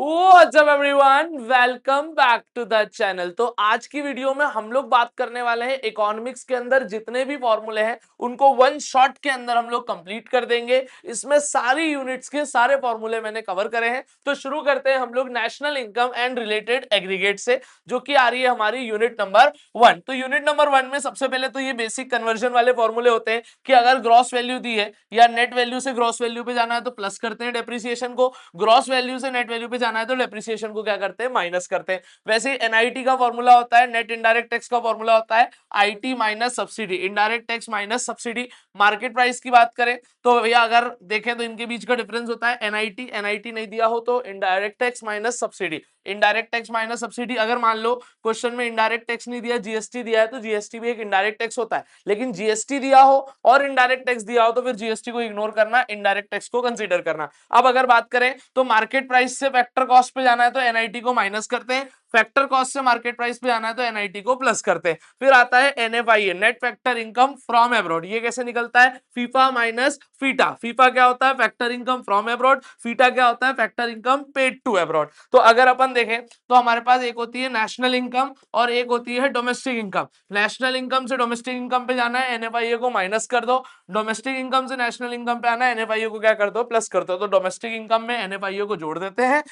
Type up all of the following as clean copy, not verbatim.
WhatsApp everyone, welcome back to the channel. तो आज की वीडियो में हम लोग बात करने वाले हैं इकोनॉमिक्स के अंदर जितने भी फॉर्मूले हैं उनको वन शॉट के अंदर हम लोग कंप्लीट कर देंगे। इसमें सारी यूनिट्स के सारे फॉर्मूले मैंने कवर करे हैं। तो शुरू करते हैं हम लोग national income and related aggregate से, जो कि आ रही है हमारी यूनिट नंबर 1। तो यूनिट नंबर 1 में सबसे पहले तो ये बेसिक कन्वर्जन वाले फॉर्मूले होते हैं कि अगर ग्रॉस वैल्यू दी है या नेट वैल्यू से ग्रॉस वैल्यू पे जाना है तो प्लस करते हैं डेप्रिसिएशन को, ग्रॉस वैल्यू से नेट वैल्यू पे जाना है तो डेप्रिसिएशन को क्या करते हैं, माइनस करते हैं। वैसे ही एनआईटी का फॉर्मूला होता है, नेट इनडायरेक्ट टैक्स का फॉर्मूला होता है IT minus subsidy, indirect tax minus subsidy. Market price की बात करें तो भैया अगर देखें तो इनके बीच का डिफरेंस होता है एनआईटी, एनआईटी नहीं दिया हो तो indirect tax minus subsidy, indirect tax minus subsidy. अगर मान लो क्वेश्चन में इनडायरेक्ट टैक्स नहीं दिया, जीएसटी दिया है, तो जीएसटी भी एक इनडायरेक्ट टैक्स होता है। लेकिन जीएसटी दिया हो और इनडायरेक्ट टैक्स दिया हो तो फिर जीएसटी को इग्नोर करना, इनडायरेक्ट टैक्स को कंसीडर करना। अब अगर बात करें तो मार्केट प्राइस से फैक्टर कॉस्ट पे जाना है तो एनआईटी को माइनस करते हैं, फैक्टर कॉस्ट से मार्केट प्राइस पे जाना है तो एनआईटी को प्लस करते हैं। फिर आता है NFIA, net factor income from abroad. ये कैसे निकलता है, फीफा माइनस फीटा। फीफा क्या होता है, factor income from abroad, FITA क्या होता है, factor income paid to abroad. तो अगर अपन देखें तो हमारे पास एक होती है नेशनल इनकम और एक होती है डोमेस्टिक इनकम। नेशनल इनकम से डोमेस्टिक इनकम पे जाना है, एनएफआईए को माइनस कर दो। डोमेस्टिक इनकम से नेशनल इनकम पे आना है, एनएफआईए को क्या कर दो, प्लस कर दो। तो डोमेस्टिक इनकम में एनएफआईए को जोड़ देते हैं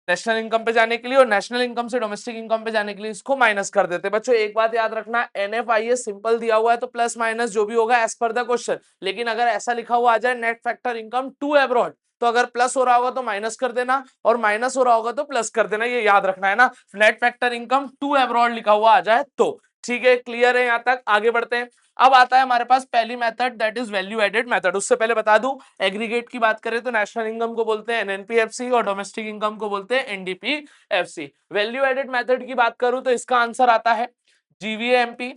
नेशनल इनकम पे जाने के लिए, और नेशनल इनकम से डोमेस्टिक इनकम पे जाने के लिए इसको माइनस कर देते हैं। बच्चों एक बात याद रखना, एनएफआईए सिंपल दिया हुआ है तो प्लस माइनस जो भी होगा एज पर द क्वेश्चन। लेकिन अगर ऐसा लिखा हुआ आ जाए net factor income to abroad, तो अगर प्लस हो रहा होगा तो माइनस कर देना और माइनस हो रहा होगा तो प्लस कर देना, ये याद रखना है ना। Net factor income to abroad लिखा हुआ आ जाए तो ठीक है, क्लियर है यहां तक। आगे बढ़ते हैं। अब आता है हमारे पास पहली method, that is value added method. उससे पहले बता दूं, एग्रीगेट की बात करें तो नेशनल इनकम को बोलते हैं एनएनपीएफसी और डोमेस्टिक इनकम को बोलते हैं एनडीपीएफसी। वैल्यू एडेड मेथड की बात करूं तो इसका आंसर आता है जीवीएमपी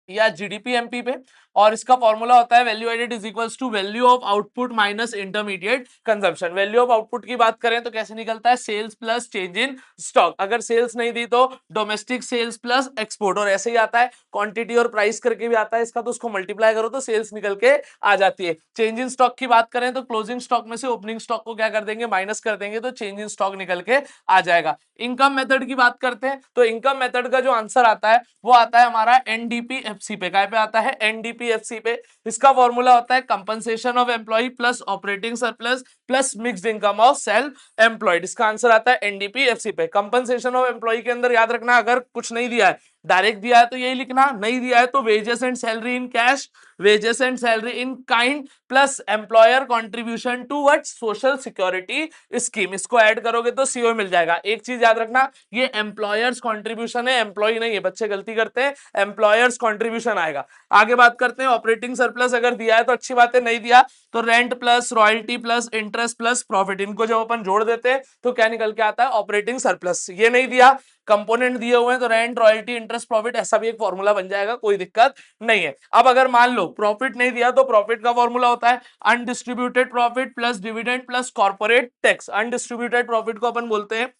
या जीडीपी-एमपी पे, और इसका फॉर्मूला होता है value added is equals to value of output minus intermediate consumption. Value of output की बात करें तो कैसे निकलता है, sales plus change in stock. अगर सेल्स नहीं दी तो डोमेस्टिक सेल्स प्लस एक्सपोर्ट, और ऐसे ही आता है क्वांटिटी और प्राइस करके भी आता है इसका, तो उसको मल्टीप्लाई करो तो सेल्स निकल के आ जाती है। चेंज इन स्टॉक की बात करें तो क्लोजिंग स्टॉक में से ओपनिंग स्टॉक को क्या कर देंगे, माइनस कर देंगे, तो चेंज इन स्टॉक निकल के आ जाएगा। इनकम मेथड की बात करते हैं तो इनकम मेथड का जो आंसर आता है वो आता है हमारा एनडीपीएफसी पे। काय पे आता है, एनडीपीएफसी पे। इसका फॉर्मूला होता है compensation of employ plus operating surplus plus mixed income of self employed. इसका आंसर आता है एनडीपीएफसी पे। कंपनसेशन ऑफ एम्प्लॉय के अंदर याद रखना, अगर कुछ नहीं दिया है, डायरेक्ट दिया है तो यही लिखना, नहीं दिया है तो wages and salary in cash, wages and salary in kind plus employer contribution to what, social security scheme. इसको ऐड करोगे तो सीओ मिल जाएगा। एक चीज याद रखना, ये एम्प्लॉयर्स कॉन्ट्रीब्यूशन है, एम्प्लॉय नहीं है, बच्चे गलती करते हैं, एम्प्लॉयर्स कॉन्ट्रीब्यूशन आएगा। आगे बात करते हैं ऑपरेटिंग सरप्लस, अगर दिया है तो अच्छी बात है, नहीं दिया तो rent plus royalty plus interest plus profit, इनको जब अपन जोड़ देते हैं तो क्या निकल के आता है, ऑपरेटिंग सरप्लस। ये नहीं दिया, कंपोनेंट दिए हुए हैं तो रेंट रॉयल्टी इंटरेस्ट प्रॉफिट, ऐसा भी एक फॉर्मूला बन जाएगा, कोई दिक्कत नहीं है। अब अगर मान लो प्रॉफिट नहीं दिया तो प्रॉफिट का फॉर्मूला होता है undistributed profit plus dividend plus corporate tax. Undistributed profit को अपन बोलते हैं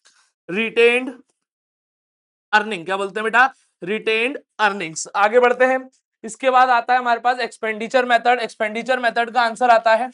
रिटेन्ड अर्निंग। क्या बोलते हैं बेटा, रिटेन्ड अर्निंग्स। आगे बढ़ते हैं। इसके बाद आता है हमारे पास एक्सपेंडिचर मेथड। एक्सपेंडिचर मेथड का आंसर आता है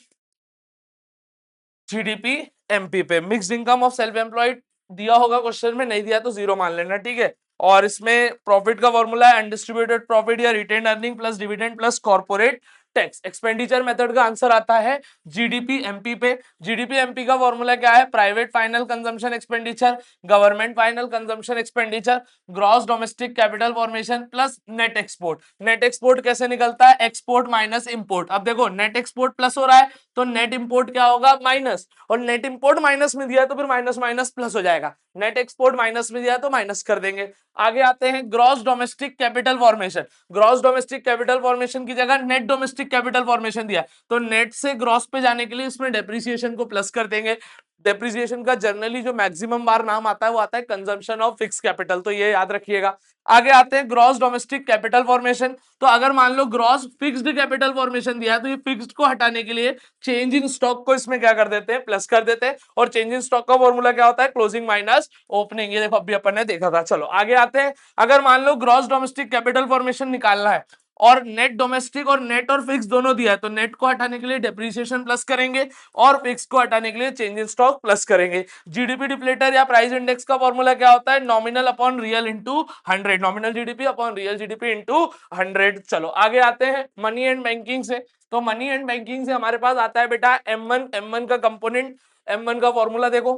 जीडीपी एमपी पे। Mixed income of self employed दिया होगा क्वेश्चन में, नहीं दिया तो जीरो मान लेना, ठीक है। और इसमें प्रॉफिट का फॉर्मूला है अनडिस्ट्रीब्यूटेड प्रॉफिट या retain earning plus dividend plus corporate tax. Expenditure method का आंसर आता है जीडीपी एमपी पे। जीडीपी एमपी का फॉर्मूला क्या है, private final consumption expenditure, government final consumption expenditure, gross domestic capital formation plus net export. Net export कैसे निकलता है, एक्सपोर्ट माइनस इंपोर्ट। अब देखो नेट एक्सपोर्ट प्लस हो रहा है तो नेट इंपोर्ट क्या होगा, माइनस, और नेट इंपोर्ट माइनस में दिया तो फिर माइनस माइनस प्लस हो जाएगा। नेट एक्सपोर्ट माइनस में दिया तो माइनस कर देंगे। आगे आते हैं gross domestic capital formation. Gross domestic capital formation की जगह नेट डोमेस्टिक कैपिटल फॉर्मेशन दिया तो नेट से ग्रॉस पे जाने के लिए इसमें डेप्रिसिएशन को प्लस कर देंगे। डेप्रिसिएशन का जनरली जो मैक्सिमम बार नाम आता है वो आता है कंजम्पशन ऑफ फिक्स कैपिटल, तो ये याद रखिएगा। आगे आते हैं ग्रॉस डोमेस्टिक कैपिटल फॉर्मेशन। तो अगर मान लो ग्रॉस फिक्स्ड कैपिटल फॉर्मेशन दिया है तो ये फिक्स्ड को हटाने के लिए चेंज इन स्टॉक को इसमें क्या कर देते हैं, प्लस कर देते हैं। और चेंज इन स्टॉक का फॉर्मूला क्या होता है, क्लोजिंग माइनस ओपनिंग। ये देखो अभी अपन ने देखा था। चलो आगे आते हैं। अगर मान लो ग्रॉस डोमेस्टिक कैपिटल फॉर्मेशन निकालना है और नेट डोमेस्टिक और नेट और फिक्स दोनों दिया है, तो नेट को हटाने के लिए डेप्रिसिएशन प्लस करेंगे और फिक्स को हटाने के लिए चेंज इन स्टॉक प्लस करेंगे। जीडीपी डिप्लेटर या प्राइस इंडेक्स का फॉर्मूला क्या होता है? Nominal upon real into 100, nominal GDP upon real GDP into 100। चलो आगे आते हैं मनी एंड बैंकिंग से। तो मनी एंड बैंकिंग से हमारे पास आता है बेटा M1 का कंपोनेंट। M1 का फॉर्मूला देखो,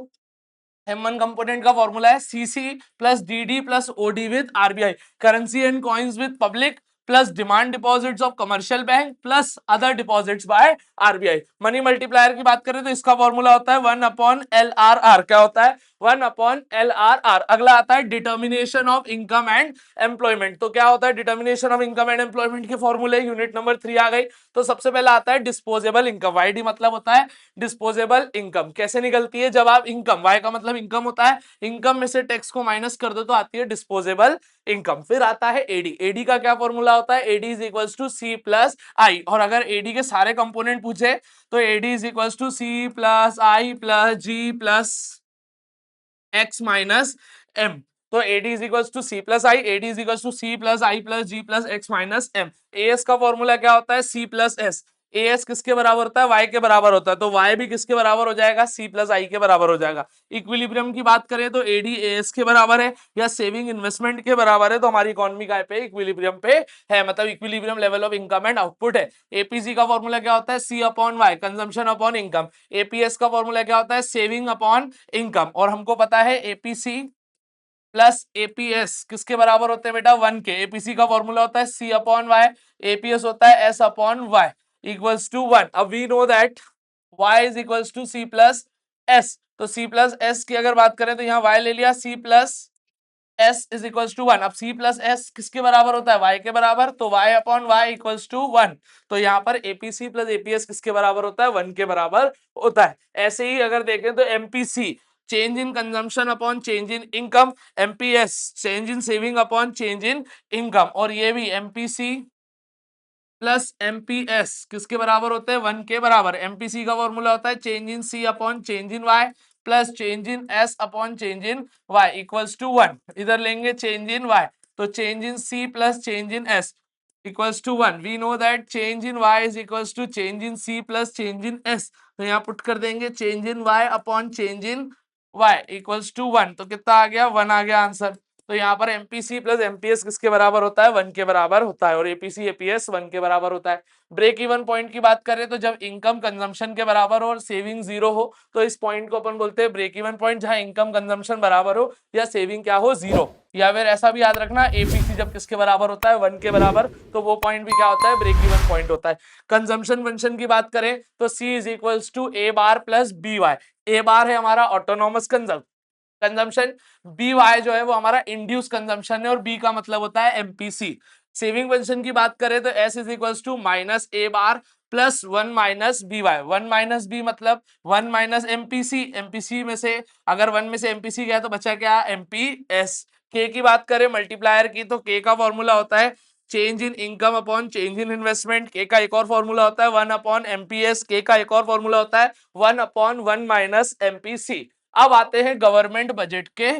M1 कंपोनेंट का फॉर्मूला है CC plus DD plus OD with RBI, currency and coins with public plus demand deposits of commercial bank plus other deposits by RBI. Money multiplier की बात करें तो इसका formula होता है 1/LRR। क्या होता है? 1/LRR। अगला आता है determination of income and employment. तो क्या होता है determination of income and employment के फॉर्मूले? यूनिट नंबर 3 आ गई। तो सबसे पहला आता है डिस्पोजेबल इनकम। वाईडी मतलब होता है डिस्पोजेबल इनकम। कैसे निकलती है? जब आप इनकम, वाई का मतलब इनकम होता है, इनकम में से टैक्स को माइनस कर दो तो आती है डिस्पोजेबल इनकम। फिर आता है एडी। एडी का क्या फॉर्मूला होता है? AD is equals to C plus I. और अगर एडी के सारे कंपोनेंट पूछे तो AD is equals to C plus I plus G plus X minus M. तो AD is equals to C plus I, AD is equals to C plus I plus G plus X minus M. AS का formula क्या होता है? सी plus S. As किसके बराबर होता है? Y के बराबर होता है, तो वाई भी किसके बराबर हो जाएगा? सी प्लस आई के बराबर हो जाएगा। इक्विलिब्रियम की बात करें तो एडी एएस के बराबर है या सेविंग इन्वेस्टमेंट के बराबर है, तो हमारी इकोनॉमी का पे इक्विलिब्रियम पे है, मतलब equilibrium level of income and output है। एपीसी का फॉर्मूला क्या होता है? C upon Y, consumption upon income. APS का फॉर्मूला क्या होता है? Saving upon income. और हमको पता है एपीसी प्लस एपीएस किसके बराबर होते हैं बेटा? 1 के। एपीसी का फॉर्मूला होता है सी अपॉन वाई, एपीएस होता है S upon Y equals to 1। अब we know that Y is equals to C plus S. तो सी प्लस एस की अगर बात करें तो यहाँ वाई ले लिया, C plus S is equals to 1। अब सी प्लस एस किसके बराबर होता है? वाई के बराबर, तो Y upon Y equals to 1। तो यहाँ पर एपीसी प्लस एपीएस किसके बराबर होता है? 1 के बराबर होता है। ऐसे ही अगर देखें तो MPC change in consumption upon change in income, MPS change in saving upon change in income, और ये भी एमपीसी प्लस एमपीएस किसके बराबर होते हैं? 1 के बराबर। एमपीसी का फॉर्मूला होता है change in C upon change in Y plus change in S upon change in Y equals to 1। इधर लेंगे चेंज इन वाई, तो change in C plus change in S equals to 1। We know that change in Y is equals to change in C plus change in S, तो यहाँ put कर देंगे change in Y upon change in Y equals to 1। तो कितना आ गया? 1 आ गया answer. तो यहाँ पर एमपीसी प्लस एमपीएस किसके बराबर होता है? 1 के बराबर होता है, और एपीसी एपीएस 1 के बराबर होता है। ब्रेक इवन पॉइंट की बात करें तो जब इनकम कंजम्पशन के बराबर हो और सेविंग जीरो हो तो इस पॉइंट को अपन बोलते हैं ब्रेक इवन पॉइंट, जहां इनकम कंजम्पशन बराबर हो या सेविंग क्या हो? जीरो। या फिर ऐसा भी याद रखना एपीसी जब किसके बराबर होता है? 1 के बराबर, तो वो पॉइंट भी क्या होता है? ब्रेक इवन पॉइंट होता है। कंजम्पशन फंक्शन की बात करें तो C is equals to A bar plus B Y. A bar है हमारा ऑटोनॉमस कंजम्पशन, बी वाई जो है वो हमारा इंड्यूस कंजम्पशन है, और बी का मतलब होता है एमपीसी। सेविंग फंक्शन की बात करें तो S is equals to minus A bar plus 1 minus B Y. 1 minus B मतलब 1 माइनस एमपीसी, एमपीसी में से अगर 1 में से एमपीसी गया तो बचा क्या? एमपीएस। के की बात करें मल्टीप्लायर की, तो के का फॉर्मूला होता है चेंज इन इनकम अपॉन चेंज इन इन्वेस्टमेंट। के का एक और फॉर्मूला होता है 1 अपॉन एमपीएस। के का एक और फॉर्मूला होता है 1 अपॉन 1 माइनस एमपीसी। अब आते हैं गवर्नमेंट बजट के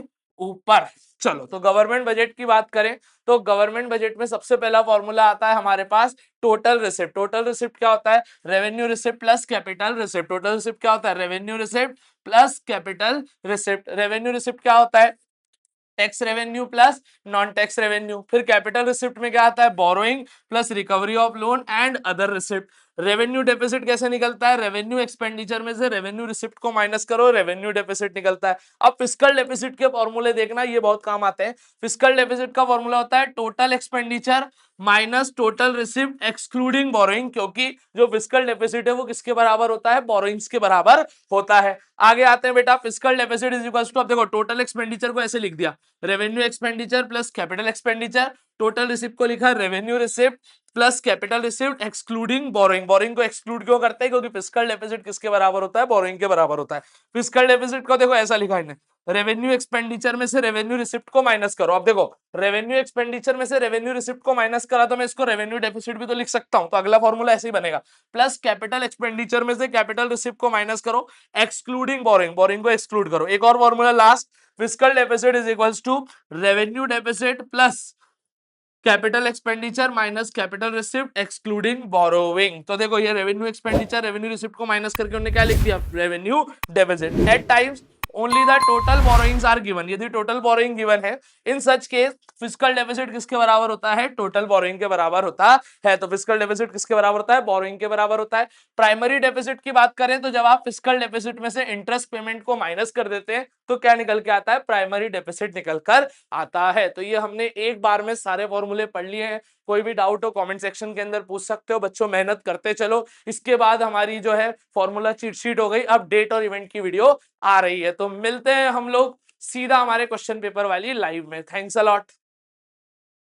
ऊपर। चलो, तो गवर्नमेंट बजट की बात करें तो गवर्नमेंट बजट में सबसे पहला फॉर्मूला आता है हमारे पास टोटल रिसिप्ट। टोटल रिसिप्ट क्या होता है? Revenue receipt plus capital receipt. Total receipt क्या होता है? Revenue receipt plus capital receipt. Revenue receipt क्या होता है? Tax revenue plus non tax revenue. फिर कैपिटल रिसिप्ट में क्या आता है? Borrowing plus recovery of loan and other receipt. Revenue deficit कैसे निकलता है? रेवेन्यू एक्सपेंडिचर में से रेवेन्यू रिसिप्ट को माइनस करो, रेवेन्यू डेफिसिट निकलता है। अब फिस्कल डेफिसिट के फॉर्मूले देखना, ये बहुत काम आते हैं। फिस्कल डेफिसिट का फॉर्मूला होता है total expenditure minus total receipt excluding borrowing, क्योंकि जो फिस्कल डेफिसिट है वो किसके बराबर होता है? बोरोइंग्स के बराबर होता है। आगे आते हैं बेटा, fiscal deficit is equals to, अब देखो टोटल एक्सपेंडिचर को ऐसे लिख दिया, revenue expenditure plus capital expenditure. Total receipt को लिखा revenue receipt plus capital receipt excluding borrowing. Borrowing को एक्सक्लूड क्यों करते हैं? क्योंकि फिस्कल डेफिसिट किसके बराबर होता है? बोरोइंग के बराबर होता है। फिस्कल डेफिसिट को देखो ऐसा लिखा है, रेवेन्यू एक्सपेंडिचर में से रेवेन्यू रिसिप्ट को माइनस करो। अब देखो रेवेन्यू एक्सपेंडिचर में से रेवेन्यू रिसिप्ट को माइनस करा तो मैं इसको रेवेन्यू डेफिसिट भी तो लिख सकता हूं, तो अगला फॉर्मूला ऐसे ही बनेगा, प्लस कैपिटल एक्सपेंडिचर में से कैपिटल रिसिप्ट को माइनस करो एक्सक्लूडिंग बोरोइंग, बोरोइंग को एक्सक्लूड करो। एक और फॉर्मूला last, fiscal deficit is equals to revenue deficit plus capital expenditure minus capital receipt excluding borrowing. तो देखो ये रेवेन्यू एक्सपेंडिचर रेवेन्यू रिसिप्ट को माइनस करके उन्होंने क्या लिख दिया, revenue debit. At times only the total borrowings are given, यदि टोटल बोरोइंग गिवन है, in such case physical deficit किसके बराबर होता है, टोटल बोरोइंग के बराबर होता है। तो फिजिकल डेफिसिट किसके बराबर होता है, बोरोइंग के बराबर होता है। प्राइमरी डेफिसिट की बात करें तो जब आप फिजिकल डेफिसिट में से इंटरेस्ट पेमेंट को माइनस कर देते हैं तो क्या निकल के आता है, प्राइमरी डेफिसिट निकल कर आता है। तो ये हमने एक बार में सारे फॉर्मूले पढ़ लिए हैं। कोई भी डाउट हो कमेंट सेक्शन के अंदर पूछ सकते हो बच्चों, मेहनत करते चलो। इसके बाद हमारी जो है फॉर्मूला चीट शीट हो गई, अब डेट और इवेंट की वीडियो आ रही है। तो मिलते हैं हम लोग सीधा हमारे क्वेश्चन पेपर वाली लाइव में। Thanks a lot.